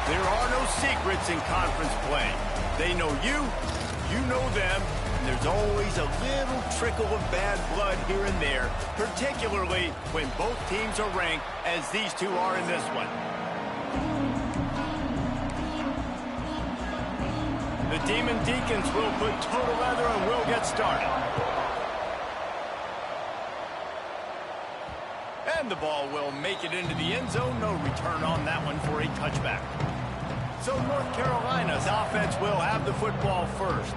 There are no secrets in conference play. They know you, you know them, and there's always a little trickle of bad blood here and there, particularly when both teams are ranked as these two are in this one. The Demon Deacons will put total leather and will get started. And the ball will make it into the end zone. No return on that one for a touchback. So North Carolina's offense will have the football first.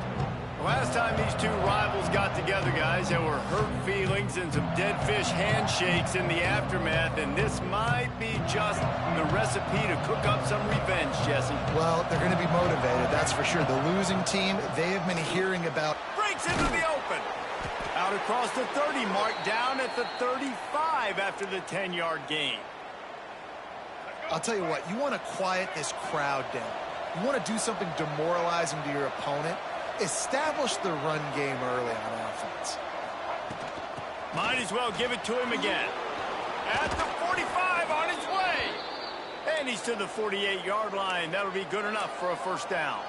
Last time these two rivals got together, guys, there were hurt feelings and some dead fish handshakes in the aftermath, and this might be just the recipe to cook up some revenge, Jesse. Well, they're going to be motivated, that's for sure. The losing team, they have been hearing about... Breaks into the open. Out across the 30 mark, down at the 35 after the 10-yard gain. I'll tell you what, you want to quiet this crowd down. You want to do something demoralizing to your opponent. Establish the run game early on offense. Might as well give it to him again. At the 45 on his way. And he's to the 48-yard line. That'll be good enough for a first down.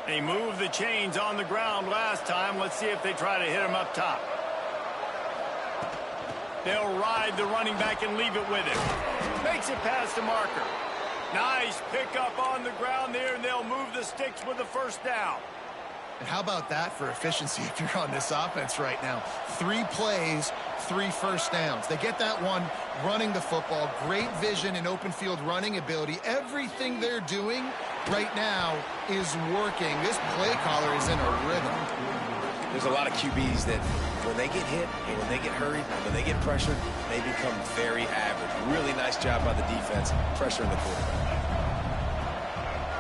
They moved the chains on the ground last time. Let's see if they try to hit him up top. They'll ride the running back and leave it with him. Makes it past the marker. Nice pickup on the ground there, and they'll move the sticks with the first down. And how about that for efficiency if you're on this offense right now? 3 plays, 3 first downs. They get that one running the football. Great vision and open field running ability. Everything they're doing right now is working. This play caller is in a rhythm. There's a lot of QBs that when they get hit, and when they get hurried, when they get pressured, they become very average. Really nice job by the defense, pressuring the quarterback.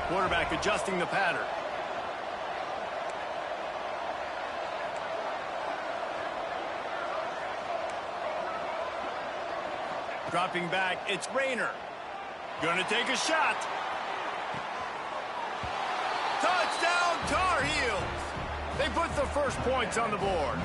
Quarterback adjusting the pattern. Dropping back, it's Rayner. Gonna take a shot. Touchdown, Tar Heels! They put the first points on the board.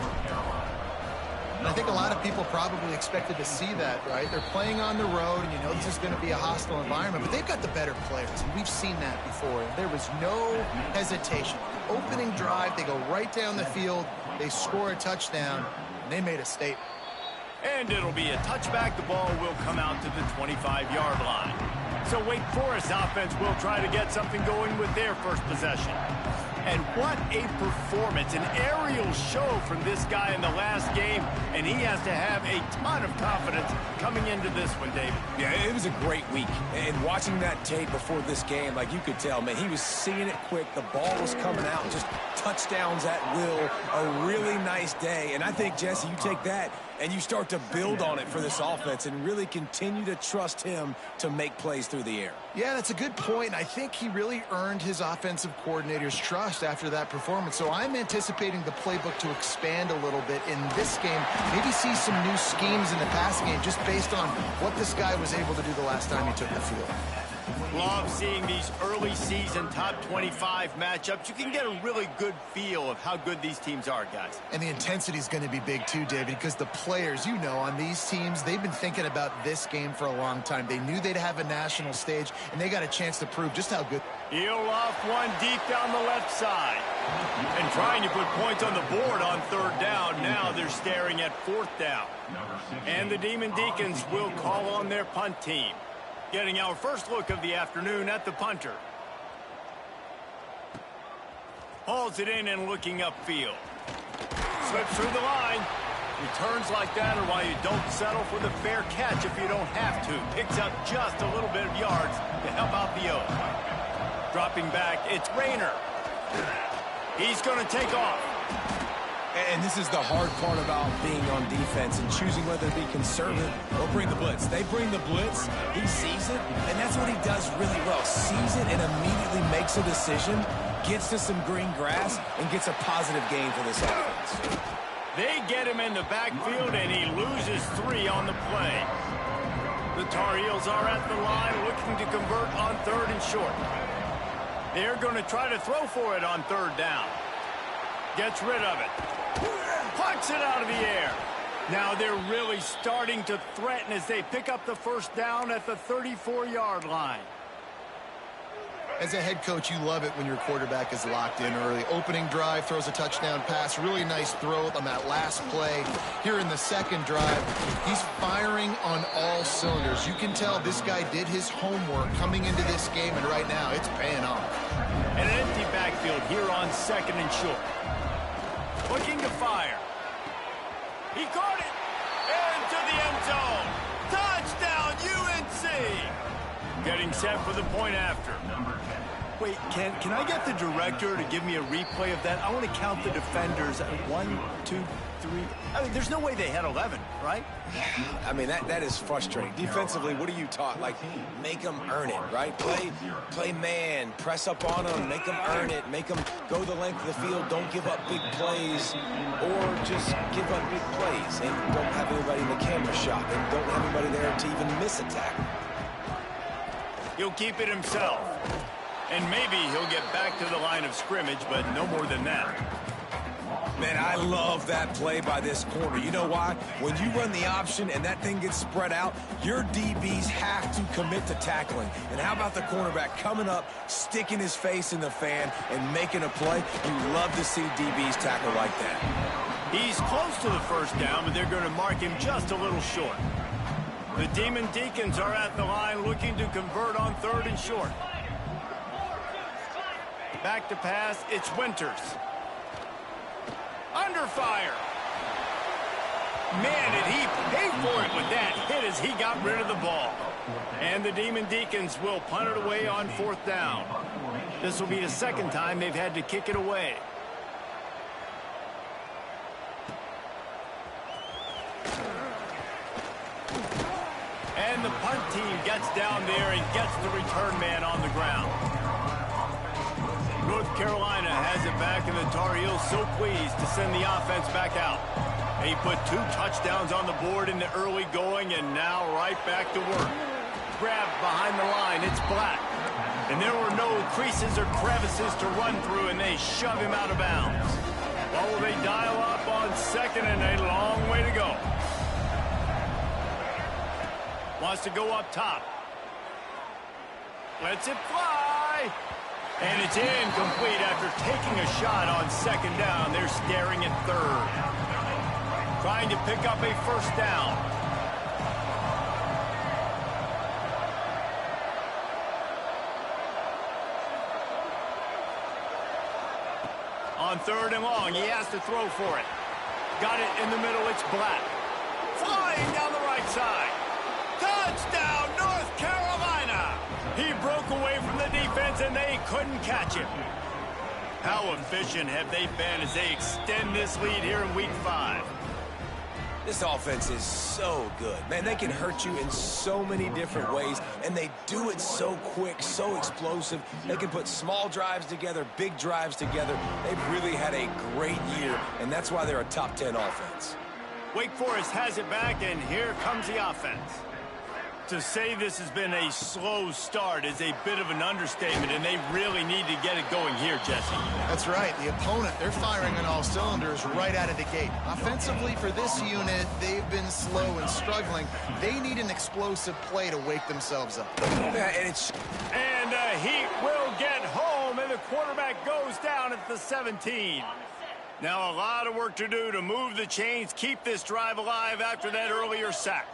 And I think a lot of people probably expected to see that, right? They're playing on the road, and you know this is going to be a hostile environment, but they've got the better players, and we've seen that before. There was no hesitation. Opening drive, they go right down the field, they score a touchdown, and they made a statement. And it'll be a touchback. The ball will come out to the 25-yard line. So Wake Forest offense will try to get something going with their first possession. And what a performance, an aerial show from this guy in the last game, and he has to have a ton of confidence coming into this one, David. Yeah, it was a great week. And watching that tape before this game, like you could tell, man, he was seeing it quick. The ball was coming out, just touchdowns at will. A really nice day. And I think, Jesse, you take that and you start to build on it for this offense and really continue to trust him to make plays through the air. Yeah, that's a good point. I think he really earned his offensive coordinator's trust after that performance. So I'm anticipating the playbook to expand a little bit in this game. Maybe see some new schemes in the passing game just based on what this guy was able to do the last time he took the field. Love seeing these early season top 25 matchups. You can get a really good feel of how good these teams are, guys. And the intensity is going to be big too, David, because the players, you know, on these teams, they've been thinking about this game for a long time. They knew they'd have a national stage, and they got a chance to prove just how good. He'll off one deep down the left side. And trying to put points on the board on third down. Now they're staring at fourth down. And the Demon Deacons will call on their punt team. Getting our first look of the afternoon at the punter. Hauls it in and looking upfield. Slips through the line. Returns like that are why you don't settle for the fair catch if you don't have to. Picks up just a little bit of yards to help out the O's. Dropping back, it's Rayner. He's going to take off. And this is the hard part about being on defense and choosing whether to be conservative or bring the blitz. They bring the blitz, he sees it, and that's what he does really well. Sees it and immediately makes a decision, gets to some green grass, and gets a positive gain for this offense. They get him in the backfield, and he loses 3 on the play. The Tar Heels are at the line looking to convert on 3rd and short. They're going to try to throw for it on 3rd down. Gets rid of it. Plucks it out of the air. Now they're really starting to threaten as they pick up the 1st down at the 34-yard line. As a head coach, you love it when your quarterback is locked in early. Opening drive, throws a touchdown pass. Really nice throw on that last play. Here in the 2nd drive, he's firing on all cylinders. You can tell this guy did his homework coming into this game, and right now it's paying off. And an empty backfield here on 2nd and short. Looking to fire. He caught it into the end zone. Touchdown, UNC. Getting set for the point after. Wait, can I get the director to give me a replay of that? I want to count the defenders. 1, 2, 3. I mean, there's no way they had 11, right? I mean, that is frustrating. Defensively, what are you taught? Like, make them earn it, right? Play man, press up on them, make them earn it, make them go the length of the field, don't give up big plays, or just give up big plays and don't have anybody in the camera shot and don't have anybody there to even miss a tackle. He'll keep it himself. And maybe he'll get back to the line of scrimmage, but no more than that. Man, I love that play by this corner. You know why? When you run the option and that thing gets spread out, your DBs have to commit to tackling. And how about the cornerback coming up, sticking his face in the fan, and making a play? You love to see DBs tackle like that. He's close to the 1st down, but they're going to mark him just a little short. The Demon Deacons are at the line looking to convert on 3rd and short. Back to pass, it's Winters. Under fire. Man, did he pay for it with that hit as he got rid of the ball. And the Demon Deacons will punt it away on 4th down. This will be the 2nd time they've had to kick it away. And the punt team gets down there and gets the return man on the ground. North Carolina has it back, and the Tar Heels so pleased to send the offense back out. They put 2 touchdowns on the board in the early going, and now right back to work. Grabbed behind the line, it's Black. And there were no creases or crevices to run through, and they shove him out of bounds. Well, will they dial up on 2nd, and a long way to go. Wants to go up top. Lets it fly. And it's incomplete after taking a shot on 2nd down. They're staring at 3rd. Trying to pick up a 1st down. On 3rd and long, he has to throw for it. Got it in the middle, it's Black. Flying down the right side. Touchdown, North Carolina! He broke away from the defense, and they couldn't catch him. How efficient have they been as they extend this lead here in Week 5? This offense is so good. Man, they can hurt you in so many different ways, and they do it so quick, so explosive. They can put small drives together, big drives together. They've really had a great year, and that's why they're a top 10 offense. Wake Forest has it back, and here comes the offense. To say this has been a slow start is a bit of an understatement, and they really need to get it going here, Jesse. That's right. The opponent, they're firing on all cylinders right out of the gate. Offensively, for this unit, they've been slow and struggling. They need an explosive play to wake themselves up. And Heat will get home, and the quarterback goes down at the 17. Now a lot of work to do to move the chains, keep this drive alive after that earlier sack.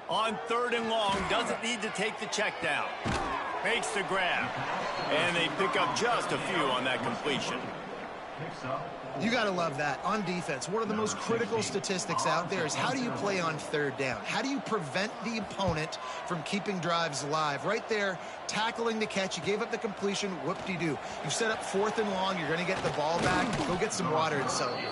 On 3rd and long, doesn't need to take the check down. Makes the grab. And they pick up just a few on that completion. You got to love that. On defense, one of the most critical statistics out there is how do you play on third down? How do you prevent the opponent from keeping drives alive? Right there, tackling the catch. You gave up the completion. Whoop-de-doo. You set up 4th and long. You're going to get the ball back. Go get some water and celebrate.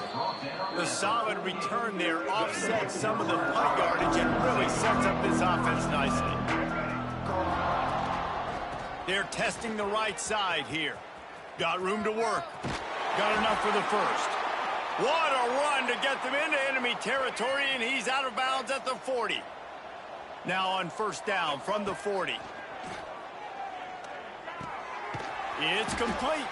The solid return there offsets some of the punt yardage and really sets up this offense nicely. They're testing the right side here. Got room to work. Got enough for the first. What a run to get them into enemy territory, and he's out of bounds at the 40. Now on first down from the 40. It's complete.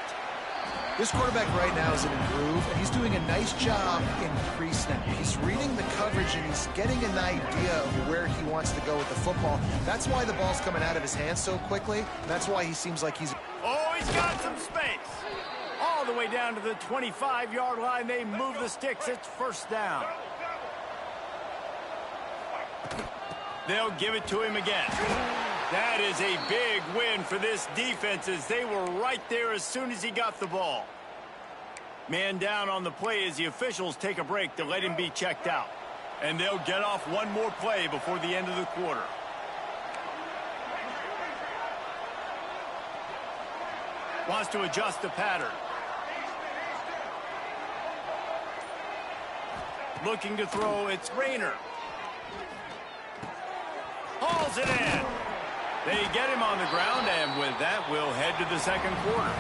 This quarterback right now is in a groove, and he's doing a nice job in pre-snap. He's reading the coverage, and he's getting an idea of where he wants to go with the football. That's why the ball's coming out of his hands so quickly. That's why he seems like he's... Oh, he's got some space. All the way down to the 25-yard line. They move the sticks. It's first down. They'll give it to him again. That is a big win for this defense as they were right there as soon as he got the ball. Man down on the play as the officials take a break to let him be checked out. And they'll get off one more play before the end of the quarter. Wants to adjust the pattern. Looking to throw, it's Rayner. Hauls it in. They get him on the ground, and with that, we'll head to the second quarter.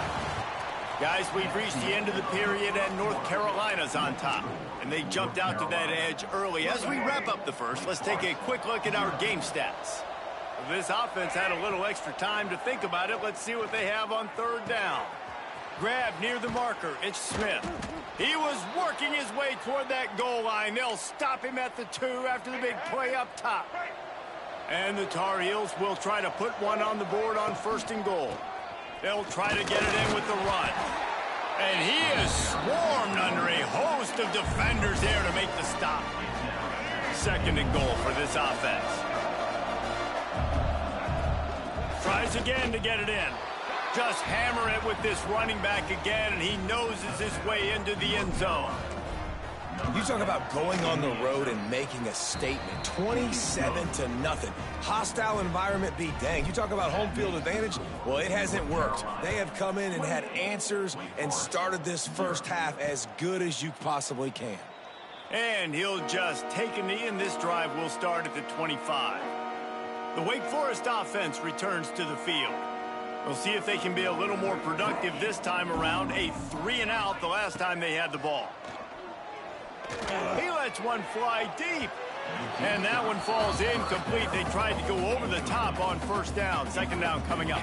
Guys, we've reached the end of the period, and North Carolina's on top. And they jumped out to that edge early. As we wrap up the first, let's take a quick look at our game stats. This offense had a little extra time to think about it. Let's see what they have on third down. Grab near the marker. It's Smith. He was working his way toward that goal line. They'll stop him at the 2 after the big play up top. And the Tar Heels will try to put one on the board on first and goal. They'll try to get it in with the run. And he is swarmed under a host of defenders there to make the stop. Second and goal for this offense. Tries again to get it in. Just hammer it with this running back again, and he noses his way into the end zone. You talk about going on the road and making a statement. 27-0. Hostile environment be dang. You talk about home field advantage. Well, it hasn't worked. They have come in and had answers and started this first half as good as you possibly can. And he'll just take a knee, and this drive will start at the 25. The Wake Forest offense returns to the field. We'll see if they can be a little more productive this time around. A 3-and-out the last time they had the ball. He lets one fly deep. And that one falls incomplete. They tried to go over the top on first down. Second down coming up.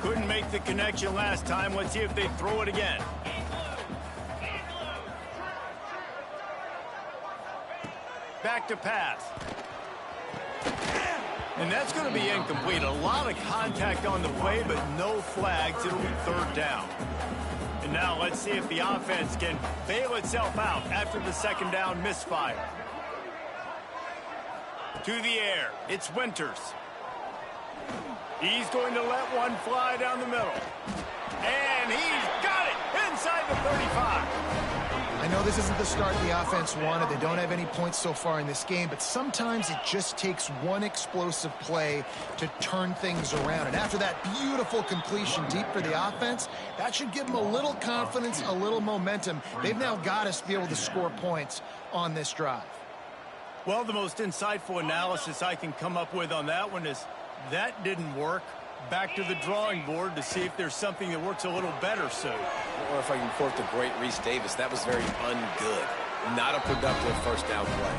Couldn't make the connection last time. Let's see if they throw it again. Back to pass. And that's going to be incomplete. A lot of contact on the play, but no flags. It'll be third down. And now let's see if the offense can bail itself out after the second down misfire. To the air. It's Winters. He's going to let one fly down the middle. And he's got it inside the 35. I know this isn't the start the offense wanted. They don't have any points so far in this game, but sometimes it just takes one explosive play to turn things around. And after that beautiful completion deep for the offense, that should give them a little confidence, a little momentum. They've now got us to be able to score points on this drive. Well, the most insightful analysis I can come up with on that one is that didn't work. Back to the drawing board to see if there's something that works a little better soon. Or if I can quote the great Reese Davis, that was very ungood. Not a productive first down play.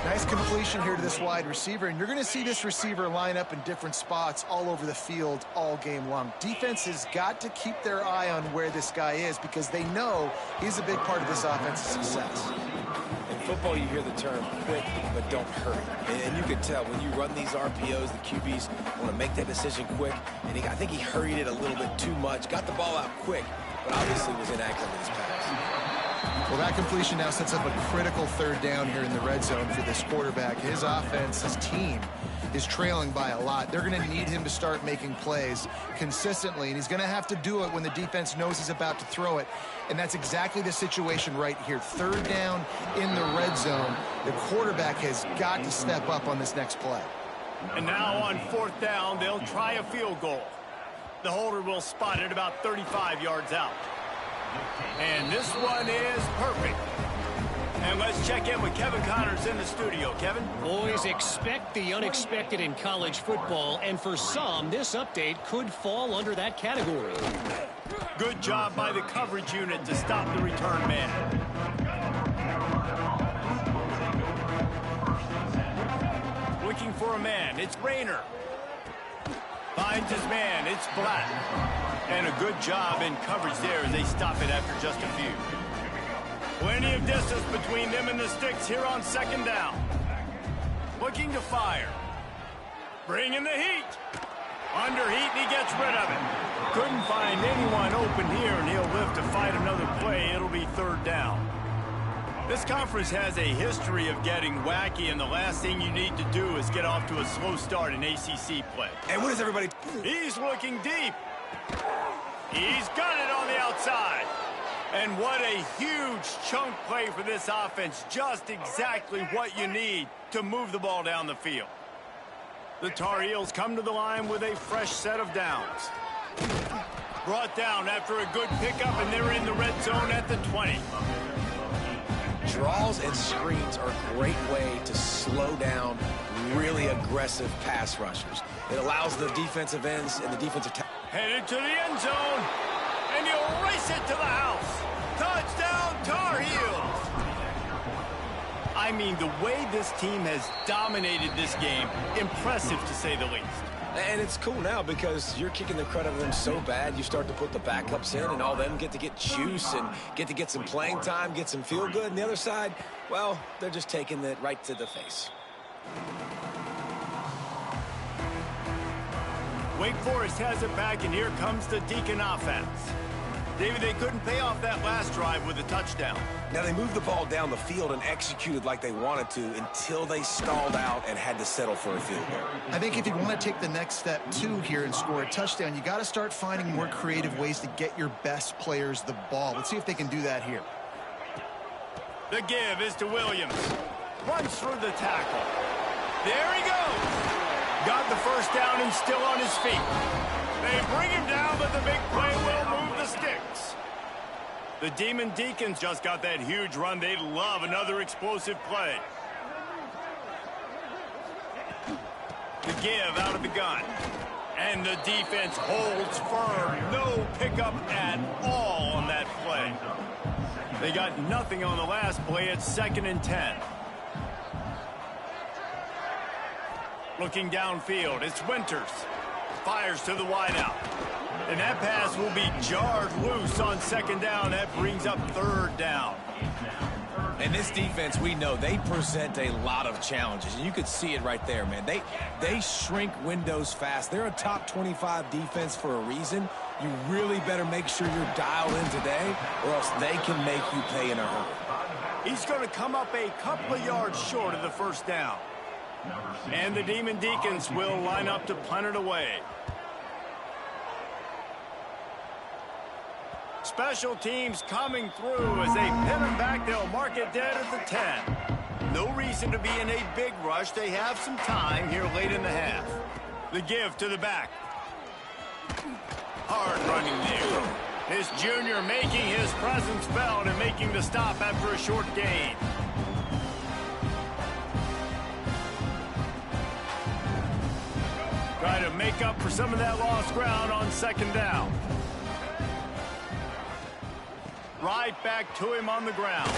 Nice completion here to this wide receiver, and you're going to see this receiver line up in different spots all over the field all game long. Defense has got to keep their eye on where this guy is because they know he's a big part of this offense's success. In football, you hear the term quick, but don't hurry. And you can tell when you run these RPOs, the QBs want to make that decision quick. And I think he hurried it a little bit too much, got the ball out quick, but obviously was inaccurate with his pass. Well, that completion now sets up a critical third down here in the red zone for this quarterback. His offense, his team, is trailing by a lot. They're going to need him to start making plays consistently, and he's going to have to do it when the defense knows he's about to throw it. And that's exactly the situation right here. Third down in the red zone. The quarterback has got to step up on this next play. And now on fourth down, they'll try a field goal. The holder will spot it about 35 yards out. And this one is perfect. And let's check in with Kevin Connors in the studio. Kevin? Boys, expect the unexpected in college football, and for some, this update could fall under that category. Good job by the coverage unit to stop the return man. Looking for a man, it's Rayner. Finds his man, it's Black. And a good job in coverage there as they stop it after just a few. Plenty of distance between them and the sticks here on second down. Looking to fire. Bringing the heat. Under heat, and he gets rid of it. Couldn't find anyone open here, and he'll live to fight another play. It'll be third down. This conference has a history of getting wacky, and the last thing you need to do is get off to a slow start in ACC play. And what is everybody? He's looking deep. He's got it on the outside. And what a huge chunk play for this offense. Just exactly what you need to move the ball down the field. The Tar Heels come to the line with a fresh set of downs. Brought down after a good pickup, and they're in the red zone at the 20. Draws and screens are a great way to slow down really aggressive pass rushers. It allows the defensive ends and the defensive headed to the end zone, and he'll race it to the house. Touchdown, Tar Heels! I mean, the way this team has dominated this game, impressive to say the least. And it's cool now because you're kicking the crud out of them so bad, you start to put the backups in, and all them get to get juice and get to get some playing time, get some feel good. And the other side, well, they're just taking it right to the face. Wake Forest has it back, and here comes the Deacon offense. David, they couldn't pay off that last drive with a touchdown. Now, they moved the ball down the field and executed like they wanted to until they stalled out and had to settle for a field goal. I think if you want to take the next step, too, here and score a touchdown, you got to start finding more creative ways to get your best players the ball. Let's see if they can do that here. The give is to Williams. Runs through the tackle. There he goes. Got the first down and still on his feet. They bring him down, but the big play will move the sticks. The Demon Deacons just got that huge run. They'd love another explosive play. The give out of the gun. And the defense holds firm. No pickup at all on that play. They got nothing on the last play. It's 2nd and 10. Looking downfield, it's Winters. Fires to the wideout. And that pass will be jarred loose on 2nd down. That brings up 3rd down. And this defense, we know, they present a lot of challenges. And you could see it right there, man. They shrink windows fast. They're a top 25 defense for a reason. You really better make sure you're dialed in today, or else they can make you pay in a hurry. He's going to come up a couple of yards short of the 1st down. And the Demon Deacons will line up to punt it away. Special teams coming through as they pin them back. They'll mark it dead at the 10. No reason to be in a big rush. They have some time here late in the half. The give to the back. Hard running there. This junior making his presence felt and making the stop after a short gain. Try to make up for some of that lost ground on 2nd down. Right back to him on the ground.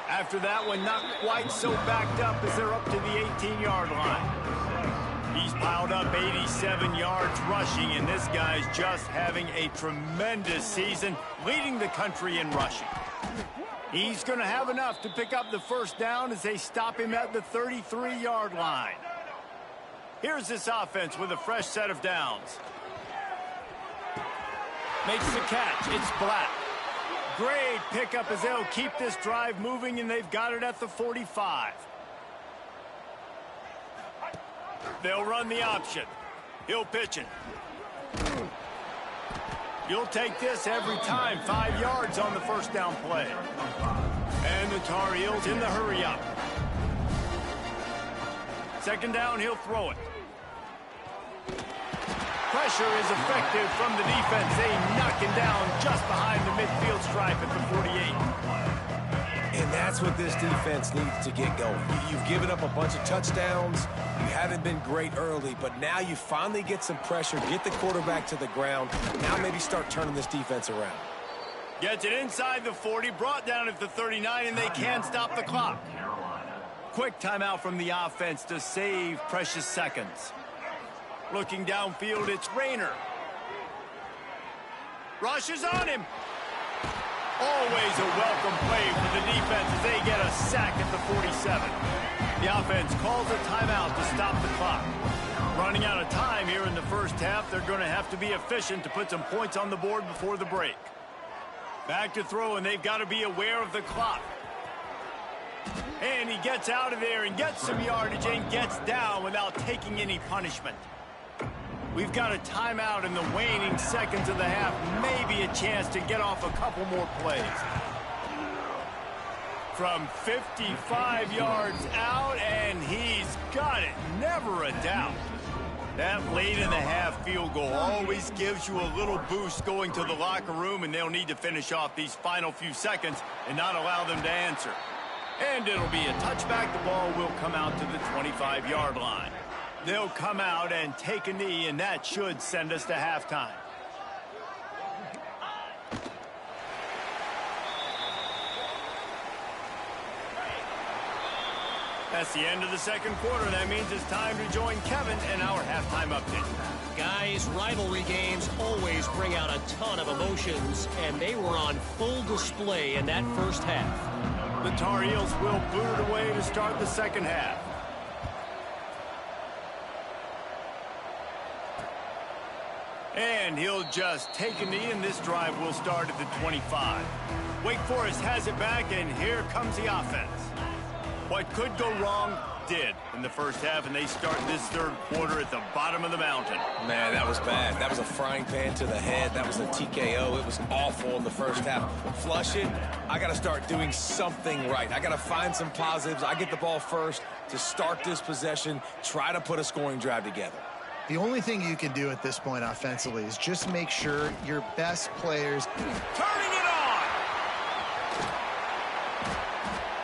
After that one, not quite so backed up as they're up to the 18-yard line. He's piled up 87 yards rushing, and this guy's just having a tremendous season, leading the country in rushing. He's going to have enough to pick up the 1st down as they stop him at the 33-yard line. Here's this offense with a fresh set of downs. Makes the catch. It's Black. Great pickup as they'll keep this drive moving, and they've got it at the 45. They'll run the option. He'll pitch it. You'll take this every time. 5 yards on the first down play. And the Tar Heels in the hurry up. Second down, he'll throw it. Pressure is effective from the defense. They knock him down just behind the midfield stripe at the 48. And that's what this defense needs to get going. You've given up a bunch of touchdowns. You haven't been great early, but now you finally get some pressure, get the quarterback to the ground. Now maybe start turning this defense around. Gets it inside the 40, brought down at the 39, and they can't stop the clock. Quick timeout from the offense to save precious seconds. Looking downfield, it's Rayner. Rushes on him. Always a welcome play for the defense as they get a sack at the 47. The offense calls a timeout to stop the clock. Running out of time here in the first half, they're going to have to be efficient to put some points on the board before the break. Back to throw, and they've got to be aware of the clock. And he gets out of there and gets some yardage and gets down without taking any punishment. We've got a timeout in the waning seconds of the half. Maybe a chance to get off a couple more plays. From 55 yards out, and he's got it. Never a doubt. That late in the half field goal always gives you a little boost going to the locker room, and they'll need to finish off these final few seconds and not allow them to answer. And it'll be a touchback. The ball will come out to the 25-yard line. They'll come out and take a knee, and that should send us to halftime. That's the end of the second quarter. That means it's time to join Kevin in our halftime update. Guys, rivalry games always bring out a ton of emotions, and they were on full display in that first half. The Tar Heels will boot it away to start the second half. And he'll just take a knee, and this drive will start at the 25. Wake Forest has it back, and here comes the offense. What could go wrong did in the first half, and they start this third quarter at the bottom of the mountain. Man, that was bad. That was a frying pan to the head. That was a TKO. It was awful in the first half. Flush it. I got to start doing something right. I got to find some positives. I get the ball first to start this possession, try to put a scoring drive together. The only thing you can do at this point offensively is just make sure your best players... Turning it on!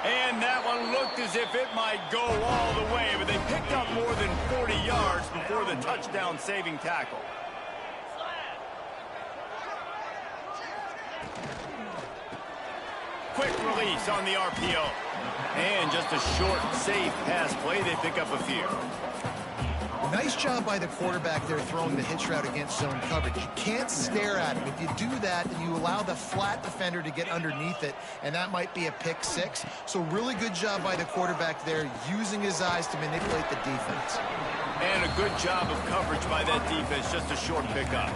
And that one looked as if it might go all the way, but they picked up more than 40 yards before the touchdown-saving tackle. Quick release on the RPO. And just a short, safe pass play. They pick up a few. Nice job by the quarterback there throwing the hitch route against zone coverage. You can't stare at him. If you do that, then you allow the flat defender to get underneath it, and that might be a pick six. So really good job by the quarterback there, using his eyes to manipulate the defense. And a good job of coverage by that defense, just a short pickup.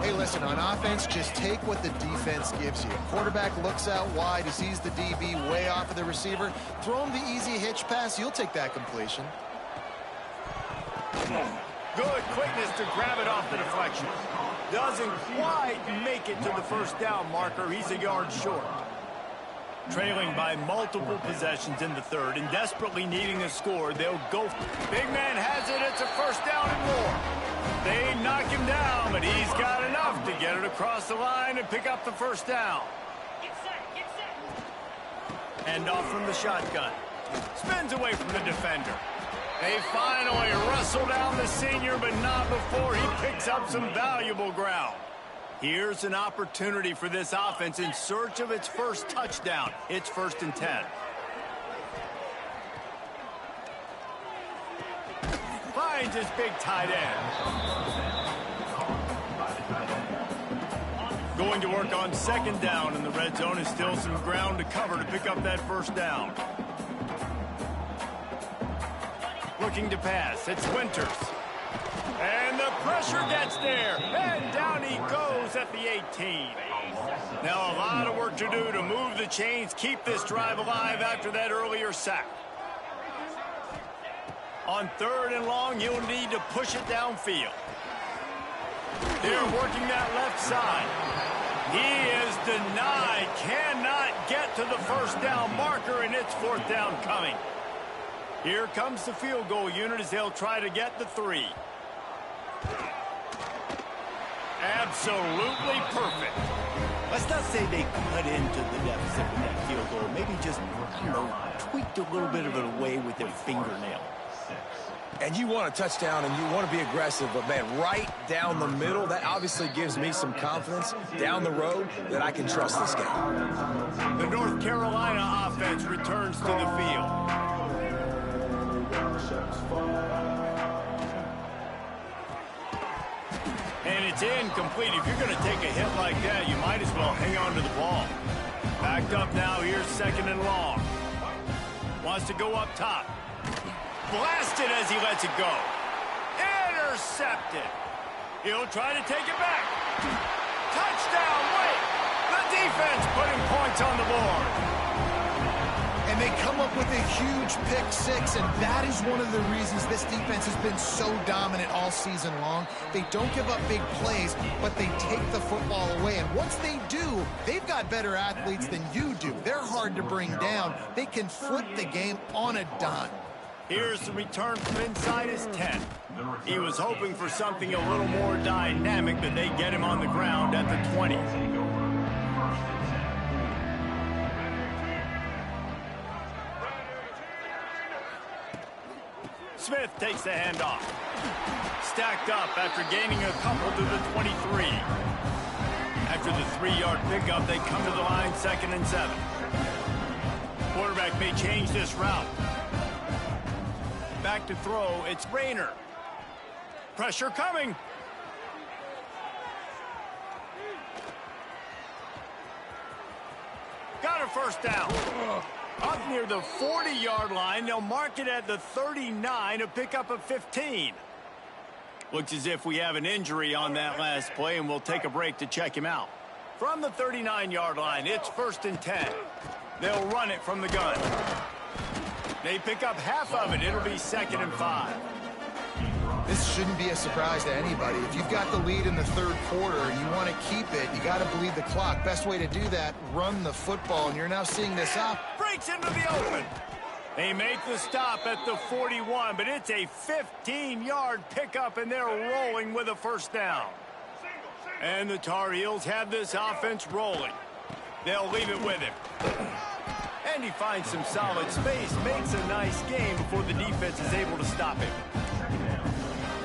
Hey, listen, on offense, just take what the defense gives you. Quarterback looks out wide, he sees the DB way off of the receiver. Throw him the easy hitch pass, you'll take that completion. Good quickness to grab it off the deflection. Doesn't quite make it to the first down marker. He's a yard short. Trailing by multiple possessions in the third and desperately needing a score, they'll go. Big man has it. It's a first down and more. They knock him down, but he's got enough to get it across the line and pick up the first down. End off from the shotgun. Spins away from the defender. They finally wrestle down the senior, but not before he picks up some valuable ground. Here's an opportunity for this offense in search of its first touchdown. It's 1st and 10. Finds his big tight end. Going to work on second down in the red zone, is still some ground to cover to pick up that first down. Looking to pass. It's Winters. And the pressure gets there. And down he goes goes at the 18. Now a lot of work to do to move the chains, keep this drive alive after that earlier sack. On 3rd and long, you'll need to push it downfield. They're working that left side. He is denied, cannot get to the first down marker, and it's 4th down coming. Here comes the field goal unit as they'll try to get the 3. Absolutely perfect. Let's not say they cut into the deficit with that field goal. Maybe just, tweaked a little bit of it away with their fingernail. And you want a touchdown and you want to be aggressive, but man, right down the middle, that obviously gives me some confidence down the road that I can trust this game. The North Carolina offense returns to the field. And it's incomplete. If you're going to take a hit like that, you might as well hang on to the ball. Backed up now, here's 2nd and long. Wants to go up top. Blasted as he lets it go. Intercepted. He'll try to take it back. Touchdown, wait. The defense putting points on the board. And they come up with a huge pick 6, and that is one of the reasons this defense has been so dominant all season long. They don't give up big plays, but they take the football away. And once they do, they've got better athletes than you do. They're hard to bring down. They can flip the game on a dime. Here's the return from inside his 10. He was hoping for something a little more dynamic, but they get him on the ground at the 20. Smith takes the handoff. Stacked up after gaining a couple to the 23. After the 3-yard pickup, they come to the line 2nd and 7. Quarterback may change this route. Back to throw, it's Rayner. Pressure coming. Got a first down. Up near the 40-yard line, they'll mark it at the 39 to pick up a 15. Looks as if we have an injury on that last play, and we'll take a break to check him out. From the 39-yard line, it's 1st and 10. They'll run it from the gun. They pick up half of it. It'll be 2nd and 5. This shouldn't be a surprise to anybody. If you've got the lead in the 3rd quarter and you want to keep it, you got to bleed the clock. Best way to do that, run the football. And you're now seeing this up. Breaks into the open. They make the stop at the 41, but it's a 15-yard pickup, and they're rolling with a first down. And the Tar Heels have this offense rolling. They'll leave it with him. And he finds some solid space, makes a nice game before the defense is able to stop him.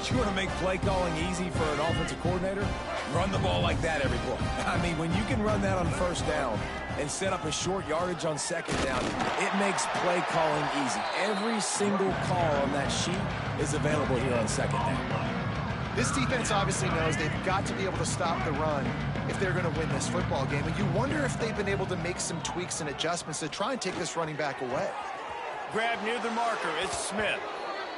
You want to make play calling easy for an offensive coordinator? Run the ball like that every play. I mean, when you can run that on 1st down and set up a short yardage on 2nd down, it makes play calling easy. Every single call on that sheet is available here on 2nd down. This defense obviously knows they've got to be able to stop the run if they're going to win this football game. And you wonder if they've been able to make some tweaks and adjustments to try and take this running back away. Grab near the marker. It's Smith.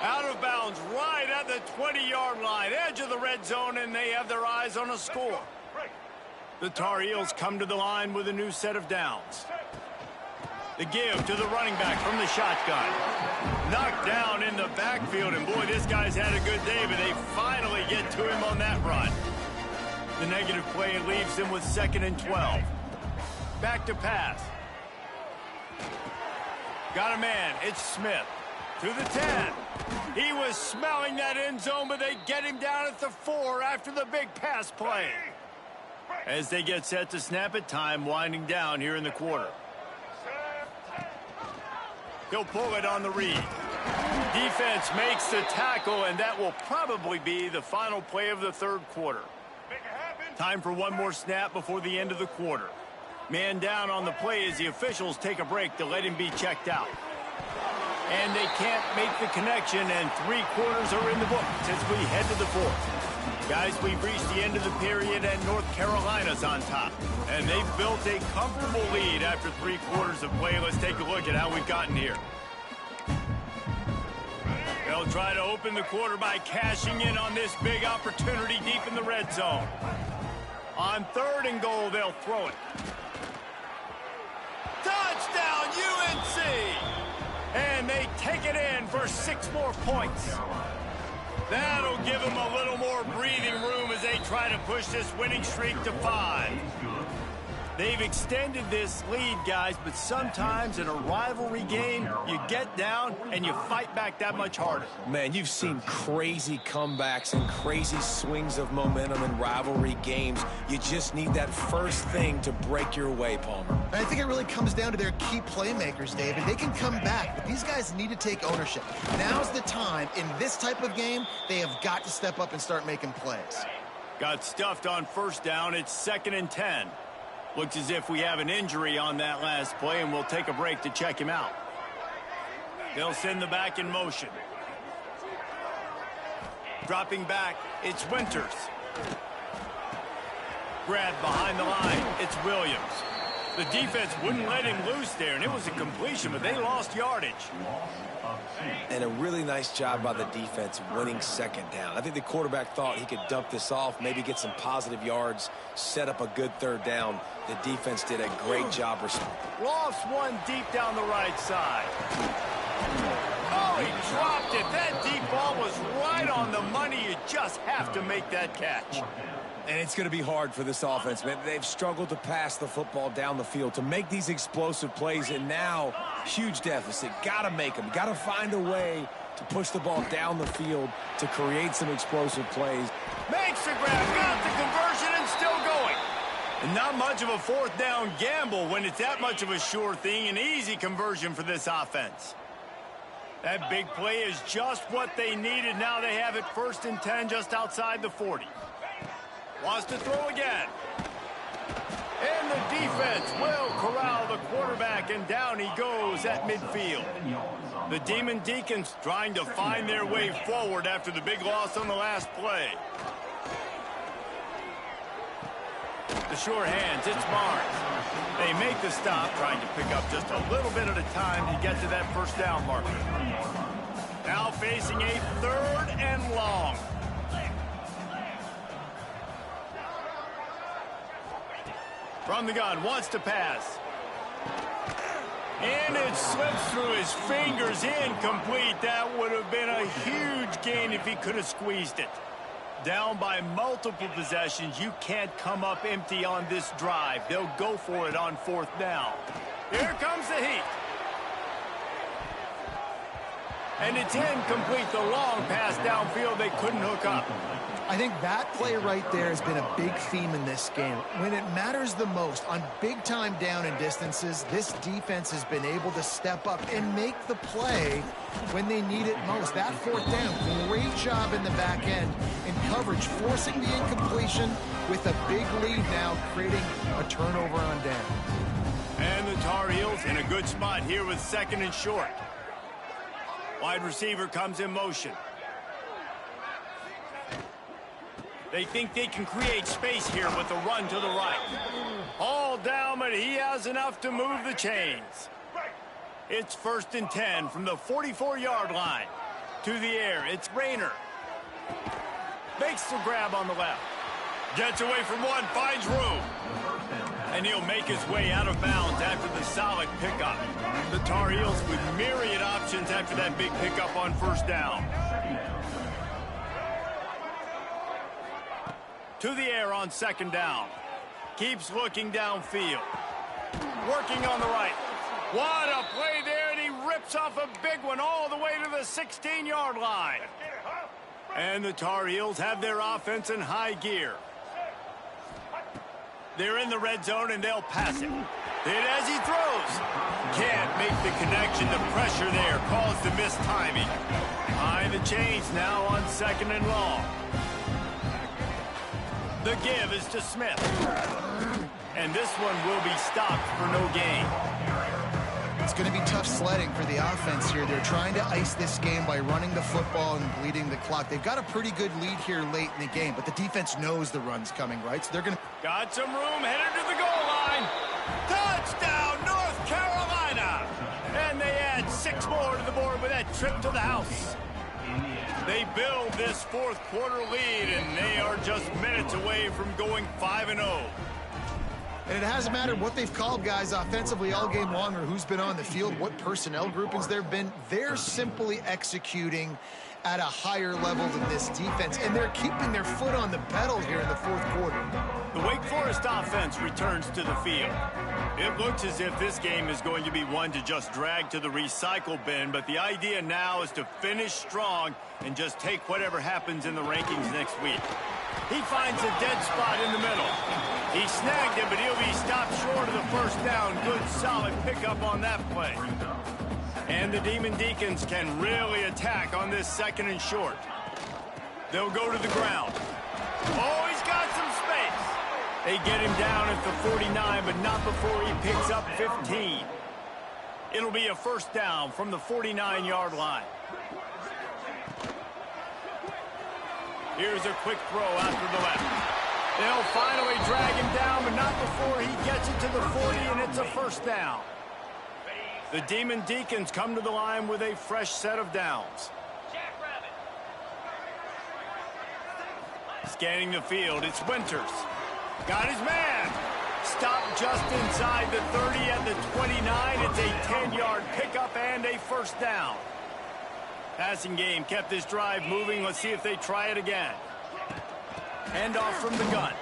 Out of bounds right at the 20-yard line. Edge of the red zone, and they have their eyes on a score. The Tar Heels come to the line with a new set of downs. The give to the running back from the shotgun. Knocked down in the backfield, and boy, this guy's had a good day, but they finally get to him on that run. The negative play leaves him with 2nd and 12. Back to pass. Got a man. It's Smith. To the 10. He was smelling that end zone, but they get him down at the 4 after the big pass play. As they get set to snap it, time winding down here in the quarter. He'll pull it on the read. Defense makes the tackle, and that will probably be the final play of the 3rd quarter. Time for one more snap before the end of the quarter. Man down on the play as the officials take a break to let him be checked out. And they can't make the connection, and 3 quarters are in the books as we head to the 4th. Guys, we've reached the end of the period, and North Carolina's on top. And they've built a comfortable lead after 3 quarters of play. Let's take a look at how we've gotten here. They'll try to open the quarter by cashing in on this big opportunity deep in the red zone. On 3rd and goal, they'll throw it. Touchdown, UNC! And they take it in for 6 more points. That'll give them a little more breathing room as they try to push this winning streak to 5. They've extended this lead, guys, but sometimes in a rivalry game, you get down and you fight back that much harder. Man, you've seen crazy comebacks and crazy swings of momentum in rivalry games. You just need that first thing to break your way, Palmer. And I think it really comes down to their key playmakers, David. They can come back, but these guys need to take ownership. Now's the time. In this type of game, they have got to step up and start making plays. Got stuffed on 1st down. It's 2nd and 10. Looks as if we have an injury on that last play, and we'll take a break to check him out. They'll send the back in motion. Dropping back, it's Winters. Grabbed behind the line, it's Williams. The defense wouldn't let him loose there, and it was a completion, but they lost yardage. And a really nice job by the defense winning 2nd down. I think the quarterback thought he could dump this off, maybe get some positive yards, set up a good 3rd down. The defense did a great job. Lost one deep down the right side. Oh, he dropped it. That deep ball was right on the money. You just have to make that catch. And it's going to be hard for this offense, man. They've struggled to pass the football down the field, to make these explosive plays, and now huge deficit. Got to make them. Got to find a way to push the ball down the field to create some explosive plays. Makes the grab, got the conversion, and still going. And not much of a 4th down gamble when it's that much of a sure thing. An easy conversion for this offense. That big play is just what they needed. Now they have it 1st and 10 just outside the 40. Wants to throw again. And the defense will corral the quarterback, and down he goes at midfield. The Demon Deacons trying to find their way forward after the big loss on the last play. The short hands, it's Barnes. They make the stop, trying to pick up just a little bit at a time to get to that 1st down marker. Now facing a 3rd and long. From the gun, wants to pass. And it slips through his fingers, incomplete. That would have been a huge gain if he could have squeezed it. Down by multiple possessions, you can't come up empty on this drive. They'll go for it on 4th down. Here comes the heat. And it's incomplete. The long pass downfield, they couldn't hook up. I think that play right there has been a big theme in this game. When it matters the most, on big-time down and distances, this defense has been able to step up and make the play when they need it most. That 4th down, great job in the back end in coverage, forcing the incompletion with a big lead now, creating a turnover on down. And the Tar Heels in a good spot here with 2nd and short. Wide receiver comes in motion. They think they can create space here with a run to the right. All down, but he has enough to move the chains. It's 1st and 10 from the 44-yard line. To the air, it's Rayner. Makes the grab on the left. Gets away from one, finds room. And he'll make his way out of bounds after the solid pickup. The Tar Heels with myriad options after that big pickup on 1st down. To the air on 2nd down. Keeps looking downfield. Working on the right. What a play there, and he rips off a big one all the way to the 16-yard line. And the Tar Heels have their offense in high gear. They're in the red zone, and they'll pass it. Hit as he throws. Can't make the connection. The pressure there caused the missed timing. Behind the chains now on 2nd and long. The give is to Smith. And this one will be stopped for no gain. It's going to be tough sledding for the offense here. They're trying to ice this game by running the football and bleeding the clock. They've got a pretty good lead here late in the game, but the defense knows the run's coming, right? So they're going to... Got some room, headed to the goal line. Touchdown, North Carolina! And they add 6 more to the board with that trip to the house. They build this fourth quarter lead, and they are just minutes away from going 5-0. And it hasn't mattered what they've called guys offensively all game long or who's been on the field, what personnel groupings there have been. They're simply executing at a higher level than this defense, and they're keeping their foot on the pedal here in the fourth quarter. The Wake Forest offense returns to the field. It looks as if this game is going to be one to just drag to the recycle bin, but the idea now is to finish strong and just take whatever happens in the rankings next week. He finds a dead spot in the middle. He snagged it, but he'll be stopped short of the first down. Good, solid pickup on that play. And the Demon Deacons can really attack on this second and short. They'll go to the ground. Oh, he's got some space. They get him down at the 49, but not before he picks up 15. It'll be a first down from the 49-yard line. Here's a quick throw after the left. They'll finally drag him down, but not before he gets it to the 40, and it's a first down. The Demon Deacons come to the line with a fresh set of downs. Scanning the field, it's Winters. Got his man. Stopped just inside the 30 at the 29. It's a 10-yard pickup and a first down. Passing game kept this drive moving. Let's see if they try it again. Handoff from the gun.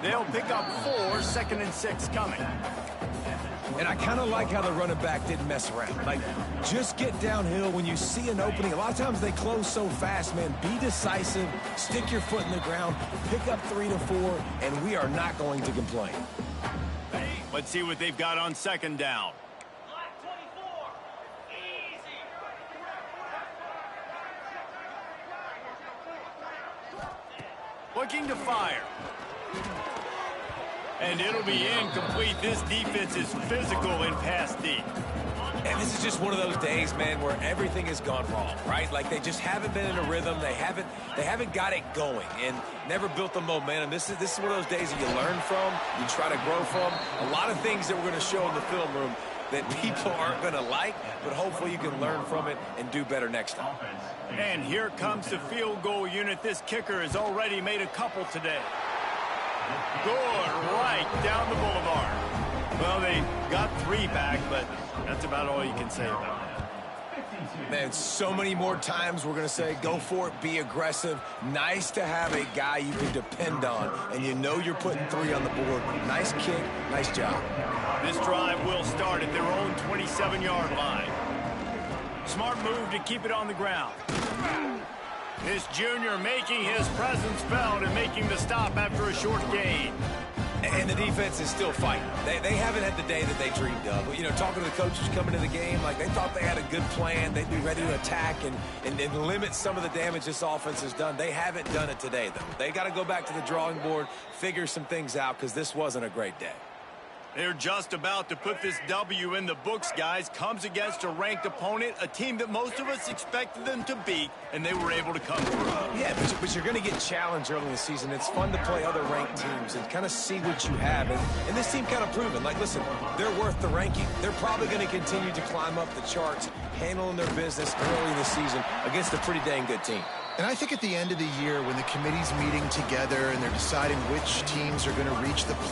They'll pick up 4, 2nd and 6 coming. And I kind of like how the running back didn't mess around. Like, just get downhill when you see an opening. A lot of times they close so fast, man. Be decisive, stick your foot in the ground, pick up 3 to 4, and we are not going to complain. Let's see what they've got on second down. Looking to fire. And it'll be incomplete. This defense is physical in pass deep. And this is just one of those days, man, where everything has gone wrong, right? Like they just haven't been in a rhythm. They haven't got it going and never built the momentum. This is one of those days that you learn from, you try to grow from. A lot of things that we're going to show in the film room that people aren't going to like, but hopefully you can learn from it and do better next time. And here comes the field goal unit. This kicker has already made a couple today. Good, right down the boulevard. Well, they got 3 back, but that's about all you can say about that. Man, so many more times we're going to say, go for it, be aggressive. Nice to have a guy you can depend on, and you know you're putting 3 on the board. Nice kick, nice job. This drive will start at their own 27-yard line. Smart move to keep it on the ground. This junior making his presence felt and making the stop after a short gain. And the defense is still fighting. They haven't had the day that they dreamed of. You know, talking to the coaches coming to the game, like they thought they had a good plan. They'd be ready to attack and limit some of the damage this offense has done. They haven't done it today, though. They got to go back to the drawing board, figure some things out, because this wasn't a great day. They're just about to put this W in the books, guys. Comes against a ranked opponent, a team that most of us expected them to beat, and they were able to come through. Yeah, but you're going to get challenged early in the season. It's fun to play other ranked teams and kind of see what you have. And this team kind of proven, like, listen, they're worth the ranking. They're probably going to continue to climb up the charts, handling their business early in the season against a pretty dang good team. And I think at the end of the year, when the committee's meeting together and they're deciding which teams are going to reach the play,